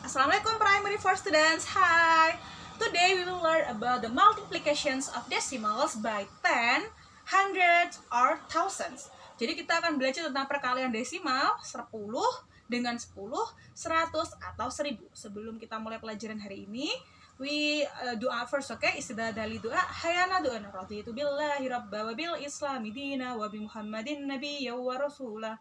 Assalamualaikum primary 4 students. Hi. Today we will learn about the multiplications of decimals by 10, hundreds, or thousands. Jadi kita akan belajar tentang perkalian desimal 10 dengan 10, 100, atau 1000. Sebelum kita mulai pelajaran hari ini, we doa first, okay? Istidah dali doa. Hayana doa raditu billahi rabba wa bil islami dina wa bi muhammadin nabiyya wa rasulah.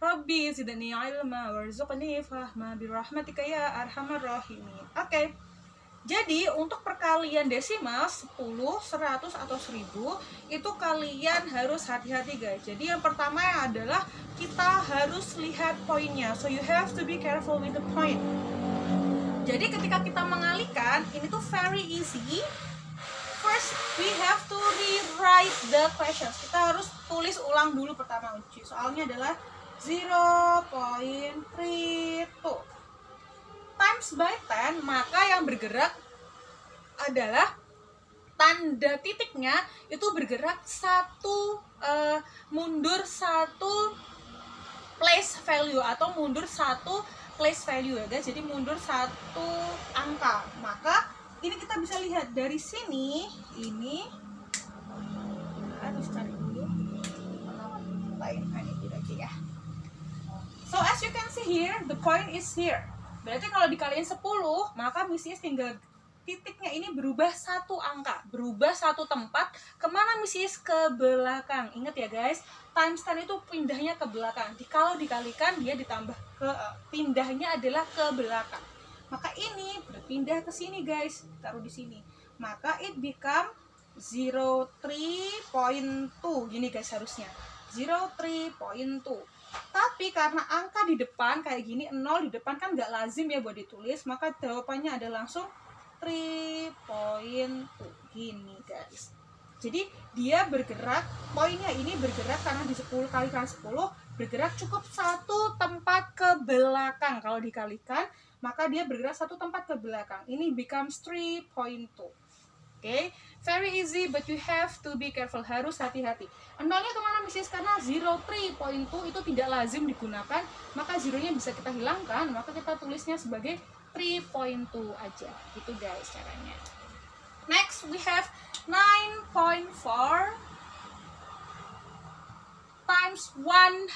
Rabbi zidni ilma warzuqni fahma birahmatika ya arhamar rahimin. Oke. Jadi untuk perkalian desimal 10, 100 atau 1000 itu kalian harus hati-hati guys. Jadi yang pertama adalah kita harus lihat poinnya. So you have to be careful with the point. Jadi ketika kita mengalihkan, ini tuh very easy. First we have to rewrite the questions. Kita harus tulis ulang dulu pertama uji. Soalnya adalah 0.32 times by 10, maka yang bergerak adalah tanda titiknya itu bergerak mundur satu place value atau mundur satu place value ya guys. Jadi mundur satu angka. Maka ini kita bisa lihat dari sini, ini harus cari dulu lain aja ya. So as you can see here, the point is here. Berarti kalau dikaliin 10, maka misinya tinggal titiknya ini berubah satu angka, berubah satu tempat. Kemana misinya? Ke belakang. Ingat ya guys, times 10 itu pindahnya ke belakang. Kalau dikalikan dia ditambah pindahnya adalah ke belakang. Maka ini berpindah ke sini guys, taruh di sini. Maka it become 0.3.2. Gini guys harusnya 0.3.2. Tapi karena angka di depan kayak gini, 0 di depan kan nggak lazim ya buat ditulis, maka jawabannya ada langsung 3.2 gini guys. Jadi dia bergerak, poinnya ini bergerak karena di 10 kalikan 10 bergerak cukup satu tempat ke belakang. Kalau dikalikan maka dia bergerak satu tempat ke belakang. Ini becomes 3.2. Okay, very easy but you have to be careful, harus hati-hati. Nolnya kemana misis? Karena 0.3.2 itu tidak lazim digunakan, maka zeronya bisa kita hilangkan, maka kita tulisnya sebagai 3.2 aja, gitu guys caranya. Next we have 9.4 times 100.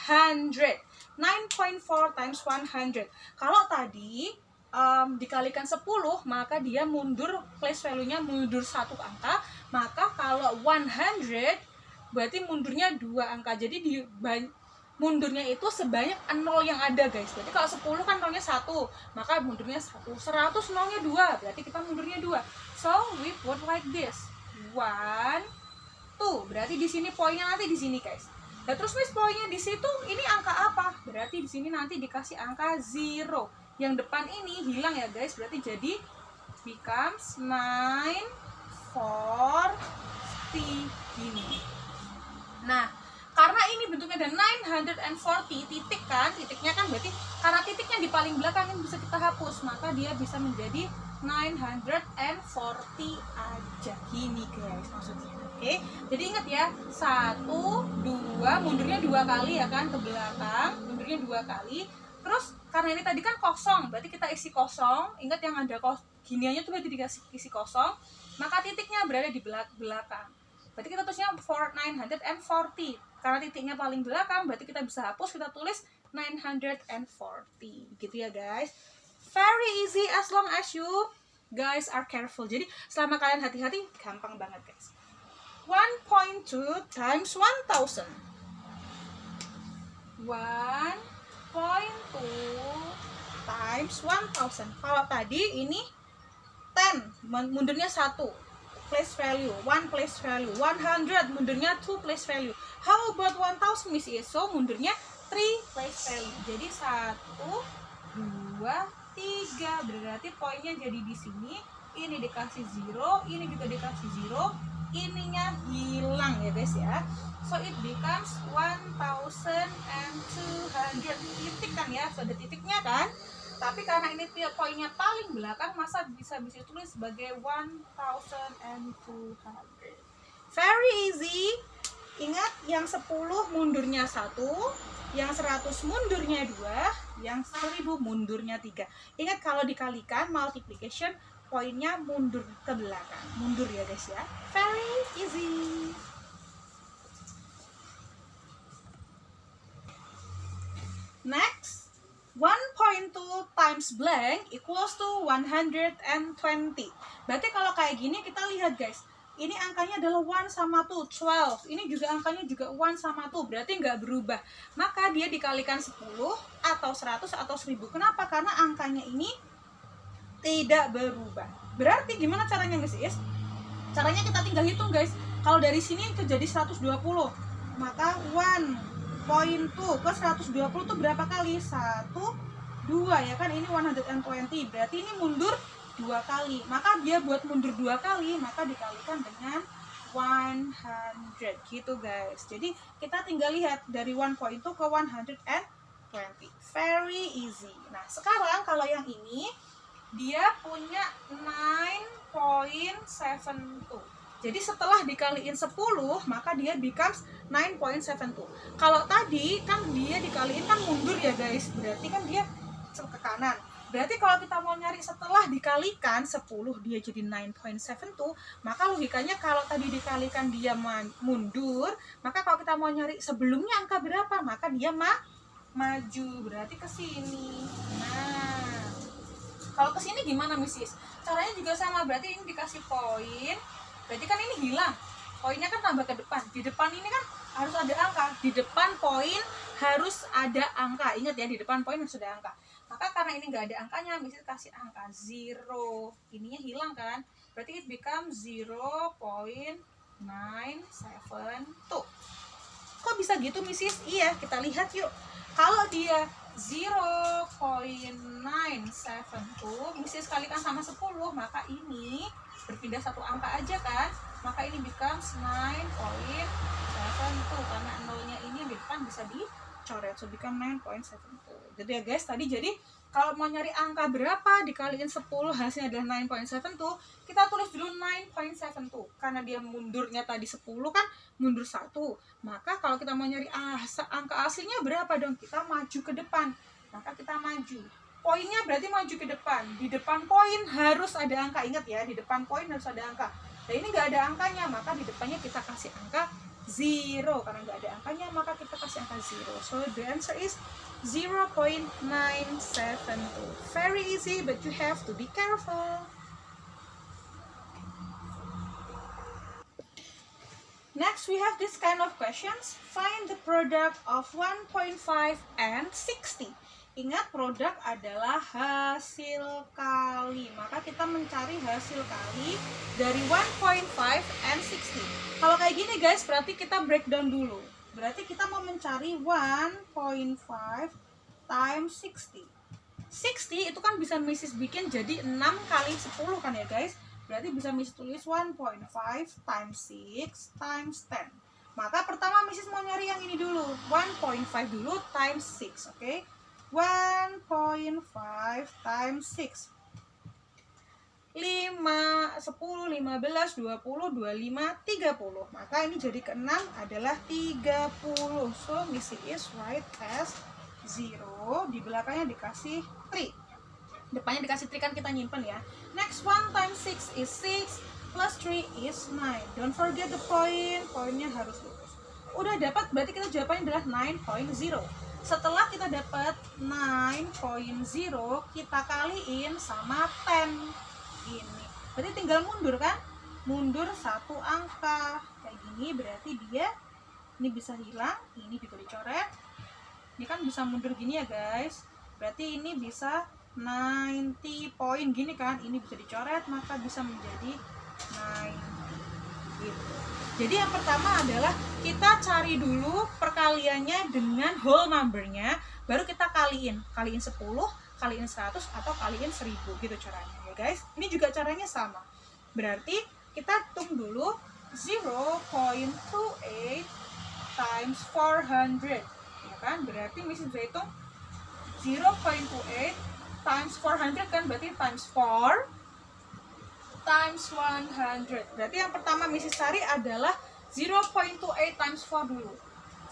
9.4 times 100. Kalau tadi dikalikan 10, maka dia mundur place value-nya mundur satu angka. Maka kalau 100 berarti mundurnya 2 angka. Jadi mundurnya itu sebanyak 0 yang ada guys. Berarti kalau 10 kan nolnya 1, maka mundurnya 1. 100 nolnya 2, berarti kita mundurnya 2. So we put like this, 1, 2. Berarti di sini poinnya nanti di sini guys. Nah terus miss poinnya di situ ini angka apa? Berarti di sini nanti dikasih angka 0. Yang depan ini hilang ya guys, berarti jadi becomes 940 gini. Nah karena ini bentuknya ada 940 titik kan, titiknya kan berarti karena titiknya di paling belakang ini bisa kita hapus, maka dia bisa menjadi 940 aja gini guys maksudnya. Oke, jadi ingat ya, 1, 2, mundurnya 2 kali ya kan ke belakang, mundurnya 2 kali. Terus karena ini tadi kan kosong, berarti kita isi kosong. Ingat yang ada giniannya tuh berarti dikasih isi kosong, maka titiknya berada di belakang. Berarti kita tulisnya 940. Karena titiknya paling belakang, berarti kita bisa hapus, kita tulis 940. Gitu ya guys. Very easy as long as you guys are careful. Jadi selama kalian hati-hati, gampang banget guys. 1.2 times 1000. 1.2 times 1000. Kalau tadi ini 10, mundurnya 1 place value, 1 place value. 100 mundurnya 2 place value. How about 1000 Miss Eso? Mundurnya 3 place value. Jadi 1, 2, 3. Berarti poinnya jadi di sini. Ini dikasih 0, ini juga dikasih 0. Ininya hilang ya guys ya. So it becomes 1200 titik kan ya, so ada titiknya kan. Tapi karena ini poinnya paling belakang, masa bisa ditulis sebagai 1200. Very easy. Ingat yang 10 mundurnya 1, Yang 100 mundurnya 2, yang 1000 mundurnya 3. Ingat kalau dikalikan multiplication, poinnya mundur ke belakang. Mundur ya guys ya. Very easy. Next, 1.2 times blank equals to 120. Berarti kalau kayak gini kita lihat guys, ini angkanya adalah 1 sama 2, 12. Ini juga angkanya juga 1 sama 2, berarti nggak berubah. Maka dia dikalikan 10 atau 100 atau 1000. Kenapa? Karena angkanya ini tidak berubah. Berarti gimana caranya guys? Caranya kita tinggal hitung guys. Kalau dari sini itu jadi 120, maka 1.2 ke 120 itu berapa kali? 1, 2 ya kan, ini 120, berarti ini mundur 2 kali. Maka dia buat mundur 2 kali, maka dikalikan dengan 100 gitu guys. Jadi kita tinggal lihat dari 1.2 ke 120. Very easy. Nah sekarang kalau yang ini dia punya 9.72. Jadi setelah dikaliin 10, maka dia becomes 9.72. Kalau tadi kan dia dikaliin kan mundur ya guys, berarti kan dia ke kanan. Berarti kalau kita mau nyari setelah dikalikan 10 dia jadi 9.72, maka logikanya kalau tadi dikalikan dia mundur, maka kalau kita mau nyari sebelumnya angka berapa, maka dia maju, berarti ke sini. Nah, kalau ke sini gimana Misis? Caranya juga sama, berarti ini dikasih poin. Berarti kan ini hilang, poinnya kan tambah ke depan. Di depan ini kan harus ada angka, di depan poin harus ada angka. Ingat ya, di depan poin harus ada angka. Maka karena ini nggak ada angkanya, misalnya kasih angka 0. Ininya hilang kan, berarti it become 0.972. Kok bisa gitu Misis? Iya, kita lihat yuk. Kalau dia 0.972 Misis kalikan sama 10, maka ini berpindah satu angka aja kan, maka ini becomes 9.72 karena nolnya ini di depan bisa dicoret, so become 9.72. Jadi ya guys, tadi jadi kalau mau nyari angka berapa dikaliin 10 hasilnya adalah 9.72, kita tulis dulu 9.72 karena dia mundurnya tadi 10 kan, mundur 1. Maka kalau kita mau nyari angka aslinya berapa dong, kita maju ke depan, maka kita maju. Poinnya berarti maju ke depan. Di depan poin harus ada angka. Ingat ya, di depan poin harus ada angka. Nah ini nggak ada angkanya, maka di depannya kita kasih angka 0. Karena nggak ada angkanya, maka kita kasih angka 0. So the answer is 0.972. Very easy, but you have to be careful. Next, we have this kind of questions. Find the product of 1.5 and 60. Ingat, produk adalah hasil kali. Maka kita mencari hasil kali dari 1.5 and 60. Kalau kayak gini guys, berarti kita breakdown dulu. Berarti kita mau mencari 1.5 times 60. 60 itu kan bisa Misis bikin jadi 6 kali 10 kan ya guys. Berarti bisa Misis tulis 1.5 times 6 times 10. Maka pertama Misis mau nyari yang ini dulu. 1.5 dulu times 6, oke? 1.5 times 6. 5, 10, 15, 20, 25, 30. Maka ini jadi ke-6 adalah 30. So, Missy is right as 0. Di belakangnya dikasih 3. Depannya dikasih 3 kan kita nyimpen ya. Next, 1 times 6 is 6. Plus 3 is 9. Don't forget the point. Poinnya harus lurus. Udah dapat, berarti kita jawabannya adalah 9.0. Setelah kita dapat 9.0, kita kaliin sama 10 ini. Berarti tinggal mundur kan? Mundur satu angka. Kayak gini berarti dia ini bisa hilang, ini juga dicoret. Ini kan bisa mundur gini ya guys. Berarti ini bisa 90 poin gini kan? Ini bisa dicoret, maka bisa menjadi 9 gitu. Jadi yang pertama adalah kita cari dulu perkaliannya dengan whole numbernya, baru kita kaliin 10, kaliin 100 atau kaliin 1000 gitu caranya ya guys. Ini juga caranya sama. Berarti kita hitung dulu 0.28 times 400 ya kan, berarti Miss bisa hitung 0.28 times 400 kan, berarti times 4 times 100. Berarti yang pertama Missy cari adalah 0.28 times 4 dulu.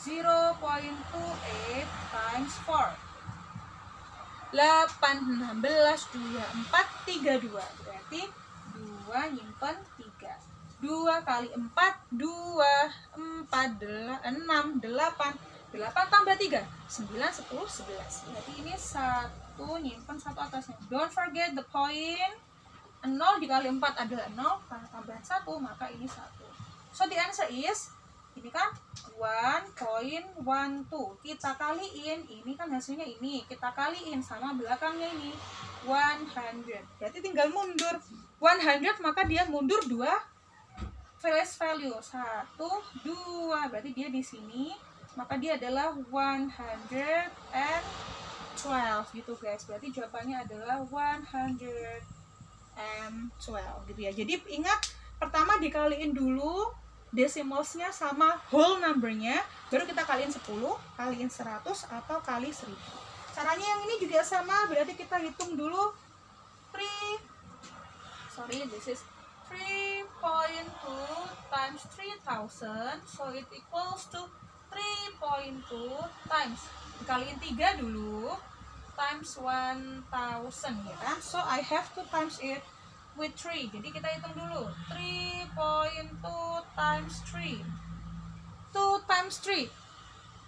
0.28 times 4. 8, 16, 24, 32. Berarti 2 nyimpen 3. 2 kali 4, 2, 4, 6, 8. 8 tambah 3, 9, 10, 11. Berarti ini 1 nyimpen 1 atasnya. Don't forget the point. 0 dikali 4 adalah 0. Karena tambahan 1, maka ini 1. So the answer is, ini kan 1.12. Kita kaliin, ini kan hasilnya ini. Kita kaliin sama belakangnya ini, 100. Berarti tinggal mundur 100, maka dia mundur 2 place value. 1, 2. Berarti dia di sini, maka dia adalah 112 gitu guys. Berarti jawabannya adalah 112 gitu ya. Jadi ingat, pertama dikaliin dulu decimalsnya sama whole numbernya, baru kita kaliin 10, kaliin 100, atau kali 1000. Caranya yang ini juga sama, berarti kita hitung dulu 3.2 times 3000, so it equals to 3.2 times, dikaliin 3 dulu, times 1000 ya kan. So I have to times it with 3. Jadi kita hitung dulu 3.2 times 3. 2 times 3,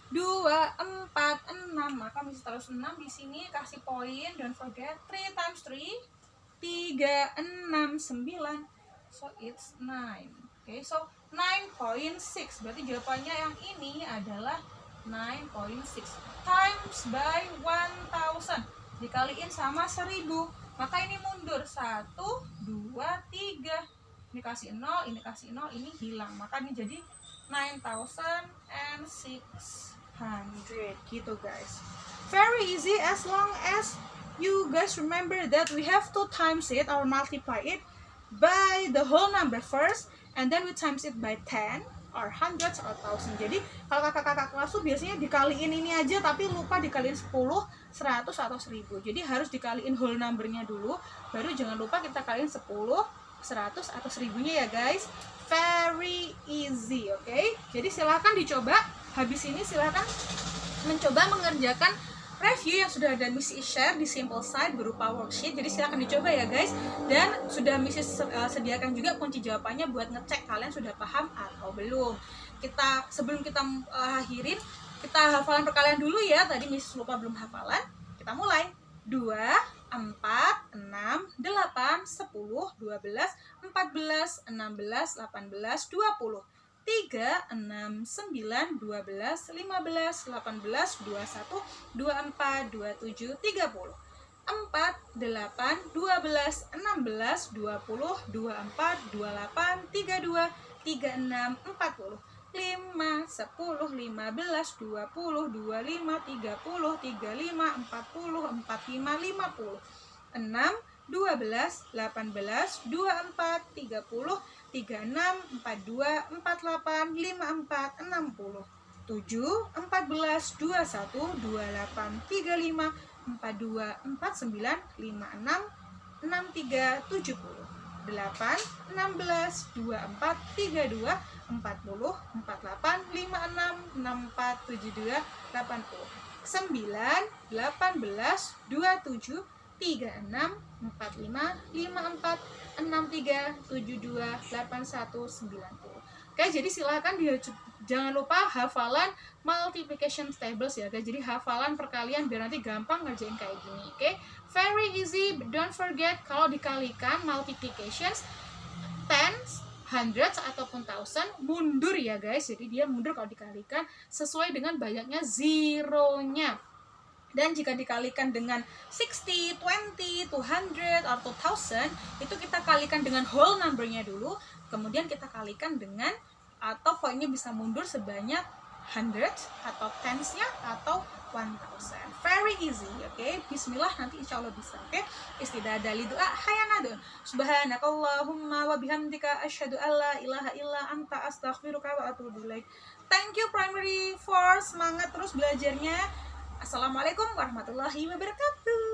2, 4, 6. Maka mesti terus 6 di sini, kasih poin, don't forget. 3 times 3, 3, 6, 9. So it's 9. Okay, so 9.6. Berarti jawabannya yang ini adalah 9.6 times by 1000 dikaliin sama 1000. Maka ini mundur 1, 2, 3. Ini kasih 0, ini kasih 0, ini hilang. Maka ini jadi 9,600 gitu guys. Very easy as long as you guys remember that we have to times it or multiply it by the whole number first, and then we times it by 10 or hundreds or thousand. Jadi kalau kakak-kakak kelas tuh biasanya dikaliin ini aja tapi lupa dikaliin 10, 100 atau 1000. Jadi harus dikaliin whole numbernya dulu, baru jangan lupa kita kaliin 10, 100 atau 1000-nya ya guys. Very easy, oke? Jadi silahkan dicoba. Habis ini silahkan mencoba mengerjakan review yang sudah ada Missy share di Simple Side berupa worksheet. Jadi silahkan dicoba ya guys. Dan sudah Missy sediakan juga kunci jawabannya buat ngecek kalian sudah paham atau belum. Sebelum kita akhirin, kita hafalan perkalian dulu ya. Tadi Missy lupa belum hafalan. Kita mulai. 2, 4, 6, 8, 10, 12, 14, 16, 18, 20, 3, 6, 9, 12, 15, 18, 21, 27, 30, 4, 8, 12, 16, 20, 24, 28, 32, 36, 40, 5, 10, 15, 20, 25, 30, 35, 40, 6, 12, 18, 19, 20, 24, 30, 36, 42, 48, 54, 60, 7, 14, 21, 28, 35, 42, 49, 56, 63, 70, 8, 16, 24, 32, 40, 48, 56, 64, 72, 80, 9, 18, 27, 36, 45, 54, 63, 72, 81, 90. Oke, jadi silakan jangan lupa hafalan multiplication tables ya guys. Jadi hafalan perkalian biar nanti gampang ngerjain kayak gini. Oke, very easy. Don't forget kalau dikalikan multiplications tens, hundreds ataupun thousand mundur ya guys. Jadi dia mundur kalau dikalikan sesuai dengan banyaknya zeronya. Dan jika dikalikan dengan 60, 20, 200, atau 1000, itu kita kalikan dengan whole numbernya dulu, kemudian kita kalikan dengan, atau poinnya bisa mundur sebanyak hundreds, atau tens-nya, atau 1000. Very easy, oke? Bismillah, nanti insya Allah bisa, oke? Istidadah li doa hayanadun. Subhanakallahumma wa bihamdika asyhadu alla ilaha illa anta astaghfiruka wa atubu ilaik. Thank you Primary 4, semangat terus belajarnya. Assalamualaikum warahmatullahi wabarakatuh.